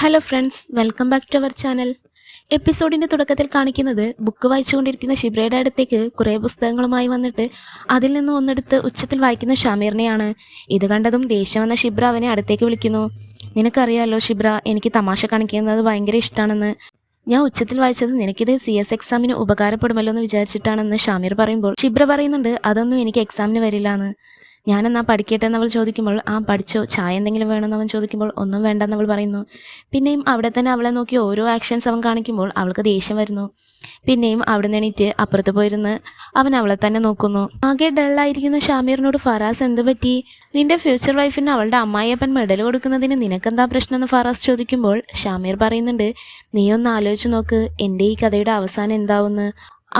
Hello friends, welcome back to our channel. എപ്പിസോഡിൻ്റെ തുടക്കത്തിൽ കാണിക്കുന്നത് ബുക്ക് വായിച്ചുകൊണ്ടിരിക്കുന്ന ഷിബ്രയുടെ അടുത്തേക്ക് കുറേ പുസ്തകങ്ങളുമായി വന്നിട്ട് അതിൽ നിന്ന് ഒന്നെടുത്ത് ഉച്ചത്തിൽ വായിക്കുന്ന ഷമീറിനെയാണ്. ഇത് കണ്ടതും ദേഷ്യം വന്ന ഷിബ്ര അവനെ അടുത്തേക്ക് വിളിക്കുന്നു. നിനക്കറിയാലോ ഷിബ്ര, എനിക്ക് തമാശ കാണിക്കുന്നത് ഭയങ്കര ഇഷ്ടമാണെന്ന്. ഞാൻ ഉച്ചത്തിൽ വായിച്ചത് നിനക്കിത് CS എക്സാമിന് ഉപകാരപ്പെടുമല്ലോ എന്ന് വിചാരിച്ചിട്ടാണെന്ന് ഷമീർ പറയുമ്പോൾ ഷിബ്ര പറയുന്നുണ്ട് അതൊന്നും എനിക്ക് എക്സാമിന് വരില്ല എന്ന്. ഞാനെന്നാ പഠിക്കട്ടെ എന്നവൾ ചോദിക്കുമ്പോൾ പഠിച്ചോ, ചായ എന്തെങ്കിലും വേണമെന്ന് അവൻ ചോദിക്കുമ്പോൾ ഒന്നും വേണ്ടെന്നവൾ പറയുന്നു. പിന്നെയും അവിടെ തന്നെ അവളെ നോക്കി ഓരോ ആക്ഷൻസ് അവൻ കാണിക്കുമ്പോൾ അവൾക്ക് ദേഷ്യം വരുന്നു. പിന്നെയും അവിടെ നിന്നിട്ട് അപ്പുറത്ത് പോയിരുന്ന് അവൻ അവളെ തന്നെ നോക്കുന്നു. ആകെ ഡള്ളായിരിക്കുന്ന ഷാമീറിനോട് ഫറാസ് എന്ത് പറ്റി, നിന്റെ ഫ്യൂച്ചർ വൈഫിന് അവളുടെ അമ്മായിയപ്പൻ മെഡൽ കൊടുക്കുന്നതിന് നിനക്കെന്താ പ്രശ്നം എന്ന് ഫറാസ് ചോദിക്കുമ്പോൾ ഷാമീർ പറയുന്നുണ്ട്, നീ ഒന്ന് ആലോചിച്ച് നോക്ക്, എൻ്റെ ഈ കഥയുടെ അവസാനം എന്താവുന്ന്.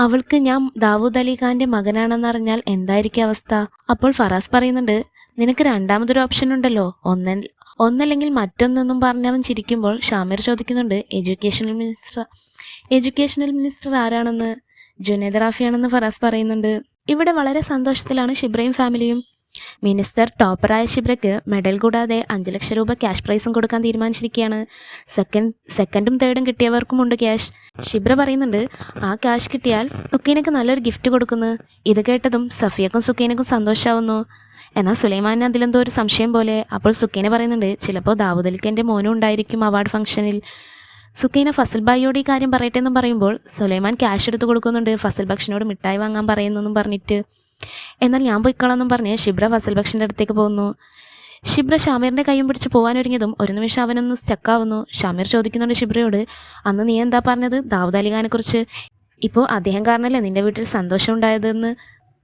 അവൾക്ക് ഞാൻ ദാവൂദ് അലി ഖാന്റെ മകനാണെന്നറിഞ്ഞാൽ എന്തായിരിക്കും അവസ്ഥ. അപ്പോൾ ഫറാസ് പറയുന്നുണ്ട്, നിനക്ക് രണ്ടാമതൊരു ഓപ്ഷൻ ഉണ്ടല്ലോ, ഒന്നല്ലെങ്കിൽ മറ്റൊന്നെന്നും പറഞ്ഞവൻ ചിരിക്കുമ്പോൾ ഷാമീർ ചോദിക്കുന്നുണ്ട്, എഡ്യൂക്കേഷണൽ മിനിസ്റ്റർ ആരാണെന്ന്. ജുനൈദ് റാഫിയാണെന്ന് ഫറാസ് പറയുന്നുണ്ട്. ഇവിടെ വളരെ സന്തോഷത്തിലാണ് ഷിബ്രയും ഫാമിലിയും. മിനിസ്റ്റർ ടോപ്പറായ ഷിബ്രയ്ക്ക് മെഡൽ കൂടാതെ 5 ലക്ഷം രൂപ ക്യാഷ് പ്രൈസും കൊടുക്കാൻ തീരുമാനിച്ചിരിക്കുകയാണ്. സെക്കൻഡും തേർഡും കിട്ടിയവർക്കുമുണ്ട് ക്യാഷ്. ഷിബ്ര പറയുന്നുണ്ട്, ആ ക്യാഷ് കിട്ടിയാൽ സുക്കീനക്ക് നല്ലൊരു ഗിഫ്റ്റ് കൊടുക്കുന്നു. ഇത് കേട്ടതും സഫിയക്കും സുക്കീനക്കും സന്തോഷമാവുന്നു. എന്നാൽ സുലൈമാൻ അതിലെന്തോ ഒരു സംശയം പോലെ. അപ്പോൾ സുക്കീന പറയുന്നുണ്ട്, ചിലപ്പോൾ ദാവൂദ് അലിക്കൻ്റെ മോനും ഉണ്ടായിരിക്കും അവാർഡ് ഫംഗ്ഷനിൽ. സുക്കീന ഫസൽ ബായിയോട് ഈ കാര്യം പറയട്ടെ എന്നും പറയുമ്പോൾ സുലൈമാൻ ക്യാഷ് എടുത്ത് കൊടുക്കുന്നുണ്ട്, ഫസൽ ബക്ഷനോട് മിഠായി വാങ്ങാൻ പറയുന്നെന്നും പറഞ്ഞിട്ട്. എന്നാൽ ഞാൻ പോയിക്കളാന്നും പറഞ്ഞ് ഷിബ്ര ഫസൽ ബക്ഷൻ്റെ അടുത്തേക്ക് പോകുന്നു. ഷിബ്ര ഷാമീറിൻ്റെ കൈയും പിടിച്ച് പോകാനൊരുങ്ങിയതും ഒരു നിമിഷം അവനൊന്ന് സ്റ്റക്കാവുന്നു. ഷാമീർ ചോദിക്കുന്നുണ്ട് ഷിബ്രയോട്, അന്ന് നീ എന്താ പറഞ്ഞത് ദാവൂദ് അലി ഖാനെ കുറിച്ച്? ഇപ്പോൾ അദ്ദേഹം കാരണമല്ലേ നിന്റെ വീട്ടിൽ സന്തോഷം ഉണ്ടായതെന്ന്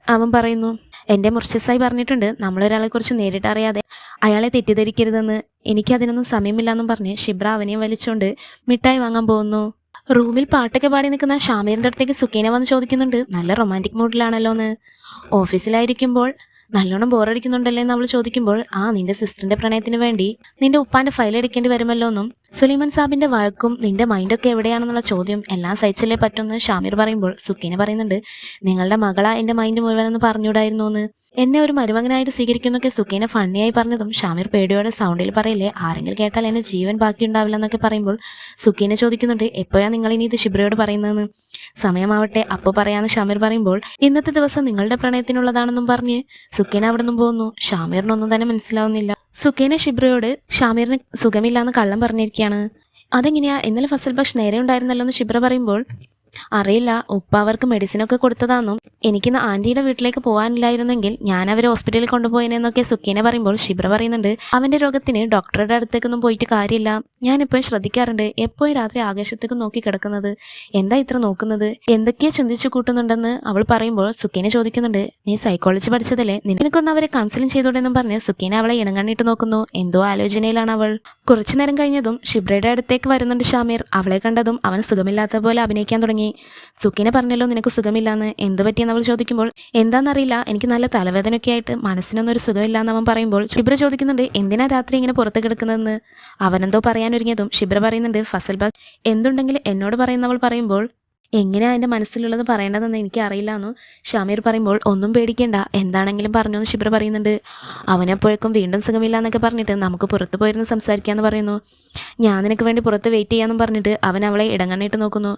അവൻ പറയുന്നു. എൻ്റെ മുർഷിസായി പറഞ്ഞിട്ടുണ്ട്, നമ്മളൊരാളെക്കുറിച്ച് നേരിട്ട് അറിയാതെ അയാളെ തെറ്റിദ്ധരിക്കരുതെന്ന്. എനിക്കതിനൊന്നും സമയമില്ലെന്നും പറഞ്ഞ് ഷിബ്ര അവനെയും വലിച്ചുകൊണ്ട് മിഠായി വാങ്ങാൻ പോകുന്നു. റൂമിൽ പാട്ടൊക്കെ പാടി നിൽക്കുന്ന ഷാമീറിൻ്റെ അടുത്തേക്ക് സുക്കീന വന്ന് ചോദിക്കുന്നുണ്ട്, നല്ല റൊമാൻറ്റിക് മൂഡിലാണല്ലോ എന്ന്. ഓഫീസിലായിരിക്കുമ്പോൾ നല്ലോണം ബോറടിക്കുന്നുണ്ടല്ലേ എന്ന് അവൾ ചോദിക്കുമ്പോൾ, നിന്റെ സിസ്റ്ററിൻ്റെ പ്രണയത്തിന് വേണ്ടി നിന്റെ ഉപ്പാൻ്റെ ഫയൽ എടുക്കേണ്ടി വരുമല്ലോ എന്നും സുലൈമാൻ സാബിൻ്റെ വഴക്കും നിന്റെ മൈൻഡൊക്കെ എവിടെയാണെന്നുള്ള ചോദ്യം എല്ലാം സഹിച്ചല്ലേ പറ്റുമെന്ന് ഷാമീർ പറയുമ്പോൾ സുക്കീന പറയുന്നുണ്ട്, നിങ്ങളുടെ മകളാ എൻ്റെ മൈൻഡ് മുഴുവനെന്ന് പറഞ്ഞുകൂടായിരുന്നു എന്ന്. എന്നെ ഒരു മരുമകനായിട്ട് സ്വീകരിക്കുന്നൊക്കെ സുക്കീന ഫണ്ണിയായി പറഞ്ഞതും ഷാമീർ പേടിയോടെ സൗണ്ടിൽ പറയില്ലേ, ആരെങ്കിലും കേട്ടാൽ എന്നെ ജീവൻ ബാക്കിയുണ്ടാവില്ല എന്നൊക്കെ പറയുമ്പോൾ സുക്കീന ചോദിക്കുന്നുണ്ട്, എപ്പോഴാണ് നിങ്ങൾ ഇനി ഇത് ഷിബ്രയോട് പറയുന്നതെന്ന്. സമയമാവട്ടെ അപ്പോൾ പറയാമെന്ന് ഷാമീർ പറയുമ്പോൾ ഇന്നത്തെ ദിവസം നിങ്ങളുടെ പ്രണയത്തിനുള്ളതാണെന്നും പറഞ്ഞ് സുക്കീന അവിടെ നിന്നും പോകുന്നു. ഷാമീറിനൊന്നും തന്നെ മനസ്സിലാവുന്നില്ല. സുക്കീന ഷിബ്രയോട് ഷാമീറിന് സുഖമില്ലാന്ന് കള്ളം പറഞ്ഞിരിക്കുകയാണ്. അതെങ്ങനെയാ, ഇന്നലെ ഫസൽ ബക്ഷ് നേരെ ഉണ്ടായിരുന്നല്ലോ എന്ന് ഷിബ്ര പറയുമ്പോൾ, അറിയില്ല, ഉപ്പ അവർക്ക് മെഡിസിനൊക്കെ കൊടുത്തതാണെന്നും എനിക്കിന്ന് ആൻറ്റിയുടെ വീട്ടിലേക്ക് പോകാനില്ലായിരുന്നെങ്കിൽ ഞാൻ അവരെ ഹോസ്പിറ്റലിൽ കൊണ്ടുപോയെന്നൊക്കെ സുക്കീന പറയുമ്പോൾ ഷിബ്ര പറയുന്നുണ്ട്, അവൻ്റെ രോഗത്തിന് ഡോക്ടറുടെ അടുത്തേക്കൊന്നും പോയിട്ട് കാര്യമില്ല. ഞാനിപ്പോഴും ശ്രദ്ധിക്കാറുണ്ട്, എപ്പോഴും രാത്രി ആകാശത്തേക്ക് നോക്കി കിടക്കുന്നത്. എന്താ ഇത്ര നോക്കുന്നത്, എന്തൊക്കെയോ ചിന്തിച്ചു കൂട്ടുന്നുണ്ടെന്ന് അവൾ പറയുമ്പോൾ സുക്കീന ചോദിക്കുന്നുണ്ട്, നീ സൈക്കോളജി പഠിച്ചതല്ലേ, നിനക്കൊന്ന് അവരെ കൗൺസിലിംഗ് ചെയ്തോടെന്നും പറഞ്ഞ് സുക്കീന അവളെ ഇണങ്ങണ്ണിട്ട് നോക്കുന്നു. എന്തോ ആലോചനയിലാണ് അവൾ. കുറച്ചു നേരം കഴിഞ്ഞതും ഷിബ്രയുടെ അടുത്തേക്ക് വരുന്നുണ്ട് ഷാമീർ. അവളെ കണ്ടതും അവൻ സുഖമില്ലാത്ത പോലെ അഭിനയിക്കാൻ തുടങ്ങി. സുക്കീന പറഞ്ഞല്ലോ നിനക്ക് സുഖമില്ലാന്ന്, എന്ത് പറ്റിയെന്ന് അവൾ ചോദിക്കുമ്പോൾ, എന്താണെന്നറിയില്ല, എനിക്ക് നല്ല തലവേദനയൊക്കെ ആയിട്ട് മനസ്സിനൊന്നും ഒരു സുഖമില്ലാന്ന് അവൻ പറയുമ്പോൾ ഷിബ്ര ചോദിക്കുന്നുണ്ട്, എന്തിനാ രാത്രി ഇങ്ങനെ പുറത്ത് കിടക്കുന്നതെന്ന്. അവനെന്തോ പറയാനൊരുങ്ങിയതും ഷിബ്ര പറയുന്നുണ്ട്, ഫസൽ ബഗ് എന്തുണ്ടെങ്കിലും എന്നോട് പറയുന്നവൾ പറയുമ്പോൾ എങ്ങനെയാ എൻ്റെ മനസ്സിലുള്ളത് പറയേണ്ടതെന്ന് എനിക്ക് അറിയില്ലാന്നു ഷാമീർ പറയുമ്പോൾ, ഒന്നും പേടിക്കേണ്ട, എന്താണെങ്കിലും പറഞ്ഞു എന്ന് ഷിബ്ര പറയുന്നുണ്ട്. അവനെപ്പോഴേക്കും വീണ്ടും സുഖമില്ല എന്നൊക്കെ പറഞ്ഞിട്ട് നമുക്ക് പുറത്ത് പോയിരുന്ന് സംസാരിക്കാമെന്ന് പറയുന്നു. ഞാൻ നിനക്ക് വേണ്ടി പുറത്ത് വെയിറ്റ് ചെയ്യാമെന്നും പറഞ്ഞിട്ട് അവൻ അവളെ ഇടങ്ങണ്ണിട്ട് നോക്കുന്നു.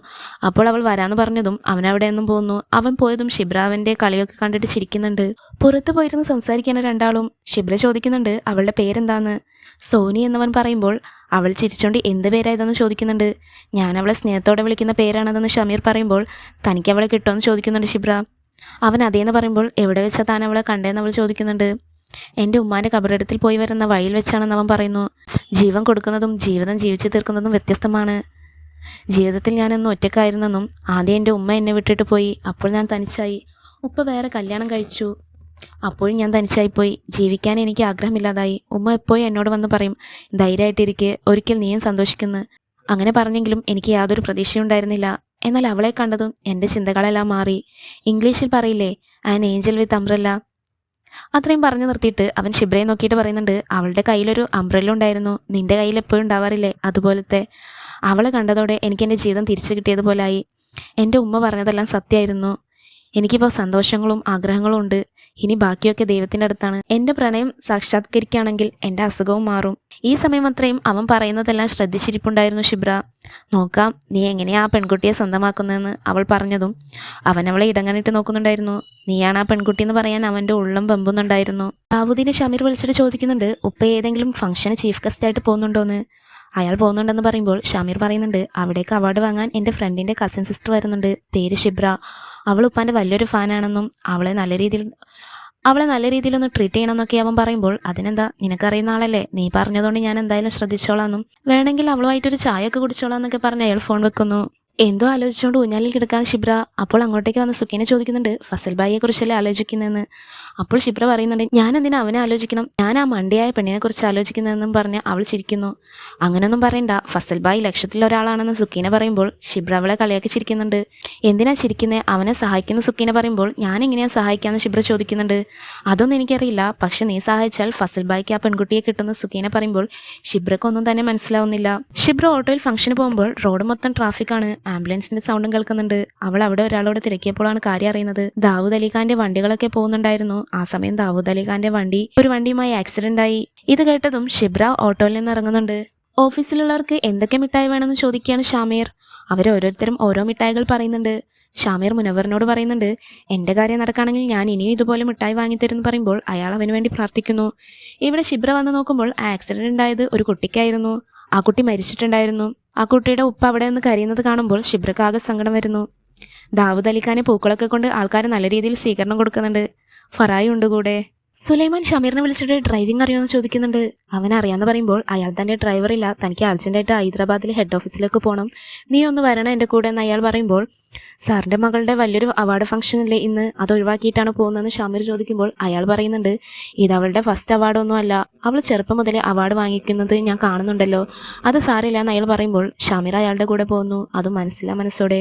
അപ്പോൾ അവൾ വരാമെന്ന് പറഞ്ഞതും അവൻ അവിടെ നിന്നും പോകുന്നു. അവൻ പോയതും ഷിബ്ര അവൻ്റെ കളിയൊക്കെ കണ്ടിട്ട് ചിരിക്കുന്നുണ്ട്. പുറത്ത് പോയിരുന്ന് സംസാരിക്കാണ് രണ്ടാളും. ഷിബ്ര ചോദിക്കുന്നുണ്ട് അവളുടെ പേരെന്താന്ന്. സോനി എന്നവൻ പറയുമ്പോൾ അവൾ ചിരിച്ചോണ്ട് എന്ത് പേരായതെന്ന് ചോദിക്കുന്നുണ്ട്. ഞാൻ അവളെ സ്നേഹത്തോടെ വിളിക്കുന്ന പേരാണതെന്ന് ഷമീർ പറയുമ്പോൾ തനിക്ക് അവളെ കിട്ടുമെന്ന് ചോദിക്കുന്നുണ്ട് ഷിബ്ര. അവൻ അതേന്ന് പറയുമ്പോൾ എവിടെ വെച്ചാൽ താൻ അവളെ കണ്ടേന്ന് അവൾ ചോദിക്കുന്നുണ്ട്. എൻ്റെ ഉമ്മാൻ്റെ കബറിടത്തിൽ പോയി വരുന്ന വഴിയിൽ വെച്ചാണെന്ന് അവൻ പറയുന്നു. ജീവൻ കൊടുക്കുന്നതും ജീവിതം ജീവിച്ചു തീർക്കുന്നതും വ്യത്യസ്തമാണ്. ജീവിതത്തിൽ ഞാനൊന്ന് ഒറ്റക്കായിരുന്നെന്നും ആദ്യം എൻ്റെ ഉമ്മ എന്നെ വിട്ടിട്ട് പോയി, അപ്പോൾ ഞാൻ തനിച്ചായി. ഉപ്പ വേറെ കല്യാണം കഴിച്ചു, അപ്പോഴും ഞാൻ തനിച്ചായിപ്പോയി. ജീവിക്കാൻ എനിക്ക് ആഗ്രഹമില്ലാതായി. ഉമ്മ എപ്പോഴും എന്നോട് വന്ന് പറയും, ധൈര്യമായിട്ടിരിക്കെ, ഒരിക്കൽ നീയും സന്തോഷിക്കുന്നു. അങ്ങനെ പറഞ്ഞെങ്കിലും എനിക്ക് യാതൊരു പ്രതീക്ഷയുണ്ടായിരുന്നില്ല. എന്നാൽ അവളെ കണ്ടതും എൻ്റെ ചിന്തകളെല്ലാം മാറി. ഇംഗ്ലീഷിൽ പറയില്ലേ, ആൻ ഏഞ്ചൽ വിത്ത് അംബ്രല്ല. അത്രയും പറഞ്ഞു നിർത്തിയിട്ട് അവൻ ഷിബ്രയെ നോക്കിയിട്ട് പറയുന്നുണ്ട്, അവളുടെ കയ്യിലൊരു അംബ്രല്ല ഉണ്ടായിരുന്നു, നിന്റെ കയ്യിൽ എപ്പോഴും ഉണ്ടാവാറില്ലേ, അതുപോലത്തെ. അവളെ കണ്ടതോടെ എനിക്ക് എൻ്റെ ജീവിതം തിരിച്ചു കിട്ടിയതുപോലായി. എൻ്റെ ഉമ്മ പറഞ്ഞതെല്ലാം സത്യമായിരുന്നു. എനിക്കിപ്പോൾ സന്തോഷങ്ങളും ആഗ്രഹങ്ങളും ഉണ്ട്. ഇനി ബാക്കിയൊക്കെ ദൈവത്തിൻ്റെ അടുത്താണ്. എൻ്റെ പ്രണയം സാക്ഷാത്കരിക്കുകയാണെങ്കിൽ എൻ്റെ അസുഖവും മാറും. ഈ സമയം അത്രയും അവൻ പറയുന്നതെല്ലാം ശ്രദ്ധിച്ചിരിപ്പുണ്ടായിരുന്നു ഷിബ്ര. നോക്കാം നീ എങ്ങനെയാ ആ പെൺകുട്ടിയെ സ്വന്തമാക്കുന്നതെന്ന് അവൾ പറഞ്ഞതും അവൻ അവളെ ഇടങ്ങാനിട്ട് നോക്കുന്നുണ്ടായിരുന്നു. നീയാണ് ആ പെൺകുട്ടി എന്ന് പറയാൻ അവൻ്റെ ഉള്ളം വെമ്പുന്നുണ്ടായിരുന്നു. ദാവൂദിനെ ഷമീർ വിളിച്ചിട്ട് ചോദിക്കുന്നുണ്ട് ഉപ്പ ഏതെങ്കിലും ഫംഗ്ഷന് ചീഫ് ഗസ്റ്റ് ആയിട്ട് പോകുന്നുണ്ടോയെന്ന്. അയാൾ പോകുന്നുണ്ടെന്ന് പറയുമ്പോൾ ഷമീർ പറയുന്നുണ്ട് അവിടേക്ക് അവാർഡ് വാങ്ങാൻ എൻ്റെ ഫ്രണ്ടിൻ്റെ കസിൻ സിസ്റ്റർ വരുന്നുണ്ട്, പേര് ഷിബ്ര. അവൾ ഉപ്പാൻ്റെ വലിയൊരു ഫാനാണെന്നും അവളെ നല്ല രീതിയിലൊന്ന് ട്രീറ്റ് ചെയ്യണമെന്നൊക്കെ അവൻ പറയുമ്പോൾ അതിനെന്താ, നിനക്കറിയുന്ന ആളല്ലേ, നീ പറഞ്ഞതുകൊണ്ട് ഞാൻ എന്തായാലും ശ്രദ്ധിച്ചോളാന്നും വേണമെങ്കിൽ അവളുമായിട്ടൊരു ചായ ഒക്കെ കുടിച്ചോളാം എന്നൊക്കെ പറഞ്ഞ് അയാൾ ഫോൺ വെക്കുന്നു. എന്തോ ആലോചിച്ചുകൊണ്ട് ഊഞ്ഞാലിൽ കിടക്കാൻ ഷിബ്ര. അപ്പോൾ അങ്ങോട്ടേക്ക് വന്ന് സുഖിനെ ചോദിക്കുന്നുണ്ട് ഫസൽ ബായിയെ കുറിച്ചല്ലേ ആലോചിക്കുന്നതെന്ന്. അപ്പോൾ ഷിബ്ര പറയുന്നുണ്ട് ഞാൻ എന്തിനാ അവനെ ആലോചിക്കണം, ഞാൻ ആ മണ്ടിയായ പെണ്ണിനെ കുറിച്ച് ആലോചിക്കുന്നതെന്നും പറഞ്ഞ് അവൾ ചിരിക്കുന്നു. അങ്ങനെയൊന്നും പറയണ്ട, ഫസൽ ബായി ലക്ഷത്തിലൊരാളാണെന്ന് സുഖീനെ പറയുമ്പോൾ ഷിബ്ര അവളെ കളിയാക്കി ചിരിക്കുന്നുണ്ട്. എന്തിനാ ചിരിക്കുന്നത്, അവനെ സഹായിക്കുന്ന സുഖീനെ പറയുമ്പോൾ ഞാൻ എങ്ങനെയാ സഹായിക്കാമെന്ന് ഷിബ്ര ചോദിക്കുന്നുണ്ട്. അതൊന്നും എനിക്കറിയില്ല, പക്ഷെ നീ സഹായിച്ചാൽ ഫസൽ ബായിക്ക് ആ പെൺകുട്ടിയെ കിട്ടുന്ന സുഖീനെ പറയുമ്പോൾ ഷിബ്രക്കൊന്നും തന്നെ മനസ്സിലാവുന്നില്ല. ഷിബ്ര ഓട്ടോയിൽ ഫംഗ്ഷന് പോകുമ്പോൾ റോഡ് മൊത്തം ട്രാഫിക്കാണ്. ആംബുലൻസിന്റെ സൗണ്ടും കേൾക്കുന്നുണ്ട്. അവൾ അവിടെ ഒരാളോട് തിരക്കിയപ്പോഴാണ് കാര്യം അറിയുന്നത്. ദാവൂദ് അലിഖാന്റെ വണ്ടികളൊക്കെ പോകുന്നുണ്ടായിരുന്നു. ആ സമയം ദാവൂദ് അലിഖാന്റെ ഒരു വണ്ടിയുമായി ആക്സിഡന്റ് ആയി. ഇത് കേട്ടതും ഷിബ്ര ഓട്ടോയിൽ നിന്ന് ഇറങ്ങുന്നുണ്ട്. ഓഫീസിലുള്ളവർക്ക് എന്തൊക്കെ മിഠായി വേണമെന്ന് ചോദിക്കുകയാണ് ഷാമീർ. ഓരോരുത്തരും ഓരോ മിഠായികൾ പറയുന്നുണ്ട്. ഷാമീർ മുനവറിനോട് പറയുന്നുണ്ട് എൻ്റെ കാര്യം നടക്കുകയാണെങ്കിൽ ഞാൻ ഇനിയും ഇതുപോലെ മിഠായി വാങ്ങിത്തരുമെന്ന് പറയുമ്പോൾ അയാൾ അവന് വേണ്ടി പ്രാർത്ഥിക്കുന്നു. ഇവിടെ ഷിബ്ര വന്ന് നോക്കുമ്പോൾ ആക്സിഡന്റ് ഉണ്ടായത് ഒരു കുട്ടിക്കായിരുന്നു. ആ കുട്ടി മരിച്ചിട്ടുണ്ടായിരുന്നു. ആ കുട്ടിയുടെ ഉപ്പ അവിടെ നിന്ന് കരയുന്നത് കാണുമ്പോൾ ഷിബ്രക്ക് ആകെ സങ്കടം വരുന്നു. ദാവൂദ് അലിഖാനെ പൂക്കളൊക്കെ കൊണ്ട് ആൾക്കാർ നല്ല രീതിയിൽ സ്വീകരണം കൊടുക്കുന്നുണ്ട്. ഫറായി ഉണ്ട് കൂടെ. സുലൈമാൻ ഷമീറിനെ വിളിച്ചിട്ട് ഡ്രൈവിംഗ് അറിയുമെന്ന് ചോദിക്കുന്നുണ്ട്. അവൻ അറിയാമെന്ന് പറയുമ്പോൾ അയാൾ തൻ്റെ ഡ്രൈവറില്ല, തനിക്ക് അർജൻറ്റായിട്ട് ഹൈദരാബാദിലെ ഹെഡ് ഓഫീസിലേക്ക് പോകണം, നീ ഒന്ന് വരണം എൻ്റെ കൂടെ എന്ന് അയാൾ പറയുമ്പോൾ സാറിൻ്റെ മകളുടെ വലിയൊരു അവാർഡ് ഫംഗ്ഷനല്ലേ ഇന്ന്, അത് ഒഴിവാക്കിയിട്ടാണ് പോകുന്നതെന്ന് ഷമീർ ചോദിക്കുമ്പോൾ അയാൾ പറയുന്നുണ്ട് ഇത് അവളുടെ ഫസ്റ്റ് അവാർഡൊന്നും അല്ല, അവൾ ചെറുപ്പം മുതലേ അവാർഡ് വാങ്ങിക്കുന്നത് ഞാൻ കാണുന്നുണ്ടല്ലോ, അത് സാറില്ല എന്ന് അയാൾ പറയുമ്പോൾ ഷമീർ അയാളുടെ കൂടെ പോകുന്നു. അതും മനസ്സോടെ.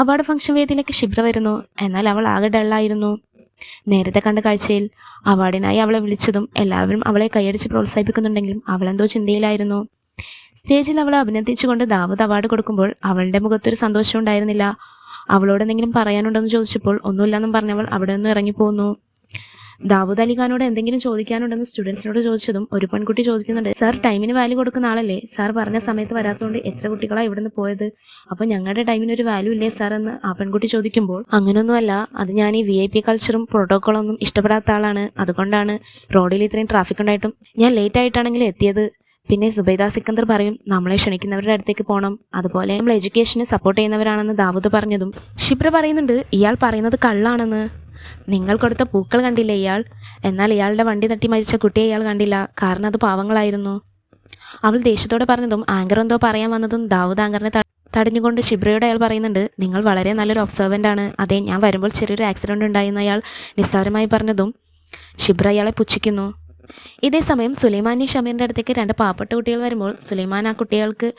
അവാർഡ് ഫംഗ്ഷൻ വേദിയിലേക്ക് ഷിബ്ര വരുന്നു. എന്നാൽ അവൾ ആകെ ഡള്ളായിരുന്നു. നേരത്തെ കണ്ട കാഴ്ചയിൽ അവാർഡിനായി അവളെ വിളിച്ചതും എല്ലാവരും അവളെ കൈയടിച്ച് പ്രോത്സാഹിപ്പിക്കുന്നുണ്ടെങ്കിലും അവളെന്തോ ചിന്തയിലായിരുന്നു. സ്റ്റേജിൽ അവളെ അഭിനന്ദിച്ചുകൊണ്ട് ദാവൂദ് അവാർഡ് കൊടുക്കുമ്പോൾ അവളുടെ മുഖത്തൊരു സന്തോഷം ഉണ്ടായിരുന്നില്ല. അവളോട് എന്തെങ്കിലും പറയാനുണ്ടെന്ന് ചോദിച്ചപ്പോൾ ഒന്നുമില്ലെന്നും പറഞ്ഞവൾ അവിടെ നിന്ന് ഇറങ്ങിപ്പോന്നു. ദാവൂദ് അലിഖാനോട് എന്തെങ്കിലും ചോദിക്കാനുണ്ടെന്ന് സ്റ്റുഡൻസിനോട് ചോദിച്ചതും ഒരു പെൺകുട്ടി ചോദിക്കുന്നുണ്ട് സാർ ടൈമിന് വാല്യൂ കൊടുക്കുന്ന ആളല്ലേ, സാർ പറഞ്ഞ സമയത്ത് വരാത്തതുകൊണ്ട് എത്ര കുട്ടികളാണ് ഇവിടെ നിന്ന് പോയത്, അപ്പോൾ ഞങ്ങളുടെ ടൈമിന് ഒരു വാല്യൂ ഇല്ലേ സാർ എന്ന് ആ പെൺകുട്ടി ചോദിക്കുമ്പോൾ അങ്ങനെയൊന്നുമല്ല, അത് ഞാൻ ഈ VIP കൾച്ചറും പ്രോട്ടോക്കോളൊന്നും ഇഷ്ടപ്പെടാത്ത ആളാണ്, അതുകൊണ്ടാണ് റോഡിൽ ഇത്രയും ട്രാഫിക് ഉണ്ടായിട്ടും ഞാൻ ലേറ്റ് ആയിട്ടാണെങ്കിലും എത്തിയത്. പിന്നെ സുബൈദ സിക്കന്ദർ പറയും നമ്മളെ ക്ഷണിക്കുന്നവരുടെ അടുത്തേക്ക് പോകണം, അതുപോലെ നമ്മൾ എഡ്യൂക്കേഷനെ സപ്പോർട്ട് ചെയ്യുന്നവരാണെന്ന് ദാവൂദ് പറഞ്ഞതും ഷിബ്ര പറയുന്നുണ്ട് ഇയാൾ പറയുന്നത് കള്ളാണെന്ന്. നിങ്ങൾ കൊടുത്ത പൂക്കൾ കണ്ടില്ലേ ഇയാൾ, എന്നാൽ ഇയാളുടെ വണ്ടി തട്ടി മരിച്ച കുട്ടിയെ ഇയാൾ കണ്ടില്ല, കാരണം അത് പാവങ്ങളായിരുന്നു. അവൾ ദേഷ്യത്തോടെ പറഞ്ഞതും ആങ്കർ എന്തോ പറയാൻ വന്നതും ദാവൂദ് ആങ്കറിനെ തടഞ്ഞുകൊണ്ട് ഷിബ്രയോട് അയാൾ പറയുന്നുണ്ട് നിങ്ങൾ വളരെ നല്ലൊരു ഒബ്സർവൻ്റ് ആണ്, അതെ ഞാൻ വരുമ്പോൾ ചെറിയൊരു ആക്സിഡൻറ്റ് ഉണ്ടായെന്ന് അയാൾ നിസ്സാരമായി പറഞ്ഞതും ഷിബ്ര അയാളെ പുച്ഛിക്കുന്നു. ഇതേ സമയം സുലൈമാനും ഷമീറിൻ്റെ അടുത്തേക്ക് രണ്ട് പാവപ്പെട്ട കുട്ടികൾ വരുമ്പോൾ സുലൈമാൻ ആ കുട്ടികൾക്ക്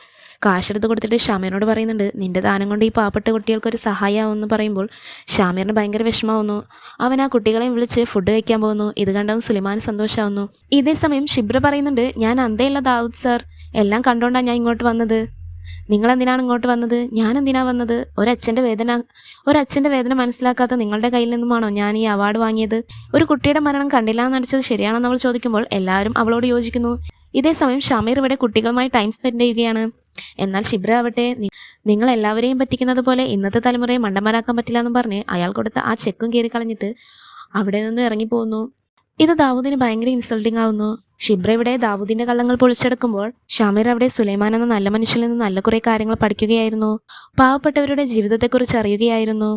കാശെടുത്ത് കൊടുത്തിട്ട് ഷാമീറിനോട് പറയുന്നുണ്ട് നിന്റെ ദാനം കൊണ്ട് ഈ പാവപ്പെട്ട കുട്ടികൾക്കൊരു സഹായമാവുമെന്ന് പറയുമ്പോൾ ഷാമീറിന് ഭയങ്കര വിഷമാവുന്നു. അവൻ ആ കുട്ടികളെയും വിളിച്ച് ഫുഡ് കഴിക്കാൻ പോകുന്നു. ഇത് കണ്ടതും സുലൈമാൻ സന്തോഷമാവുന്നു. ഇതേ സമയം ഷിബ്ര പറയുന്നുണ്ട് ഞാൻ അന്തേയുള്ള ദാവൂദ് സാർ, എല്ലാം കണ്ടോണ്ടാണ് ഞാൻ ഇങ്ങോട്ട് വന്നത്, നിങ്ങൾ എന്തിനാണ് ഇങ്ങോട്ട് വന്നത്, ഞാൻ എന്തിനാ വന്നത്, ഒരച്ഛൻ്റെ വേദന മനസ്സിലാക്കാത്ത നിങ്ങളുടെ കയ്യിൽ നിന്നുമാണോ ഞാൻ ഈ അവാർഡ് വാങ്ങിയത്, ഒരു കുട്ടിയുടെ മരണം കണ്ടില്ല എന്ന് നടിച്ചത് ശരിയാണെന്ന് അവൾ ചോദിക്കുമ്പോൾ എല്ലാവരും അവളോട് യോജിക്കുന്നു. ഇതേ സമയം ഷമീർ ഇവിടെ കുട്ടികളുമായി ടൈം സ്പെൻഡ് ചെയ്യുകയാണ്. എന്നാൽ ഷിബ്ര ആവട്ടെ നിങ്ങൾ എല്ലാവരെയും പറ്റിക്കുന്നത് പോലെ ഇന്നത്തെ തലമുറയെ മണ്ടന്മാരാക്കാൻ പറ്റില്ല എന്നും പറഞ്ഞ് അയാൾ കൊടുത്ത ആ ചെക്കും കയറി കളഞ്ഞിട്ട് അവിടെ നിന്ന് ഇറങ്ങിപ്പോകുന്നു. ഇത് ദാവൂദിന് ഭയങ്കര ഇൻസൾട്ടിങ് ആവുന്നു. ഷിബ്ര ഇവിടെ ദാവൂദിന്റെ കള്ളങ്ങൾ പൊളിച്ചെടുക്കുമ്പോൾ ഷമീർ അവിടെ സുലൈമാൻ എന്ന നല്ല മനുഷ്യനിൽ നിന്ന് നല്ല കുറേ കാര്യങ്ങൾ പഠിക്കുകയായിരുന്നു, പാവപ്പെട്ടവരുടെ ജീവിതത്തെക്കുറിച്ച് അറിയുകയായിരുന്നു.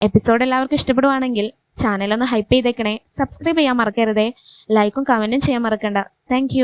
എപ്പിസോഡ് എല്ലാവർക്കും ഇഷ്ടപ്പെടുവാണെങ്കിൽ ചാനലൊന്ന് ഹൈപ്പ് ചെയ്തേക്കണേ, സബ്സ്ക്രൈബ് ചെയ്യാൻ മറക്കരുതേ, ലൈക്കും കമൻറ്റും ചെയ്യാൻ മറക്കണ്ട. താങ്ക്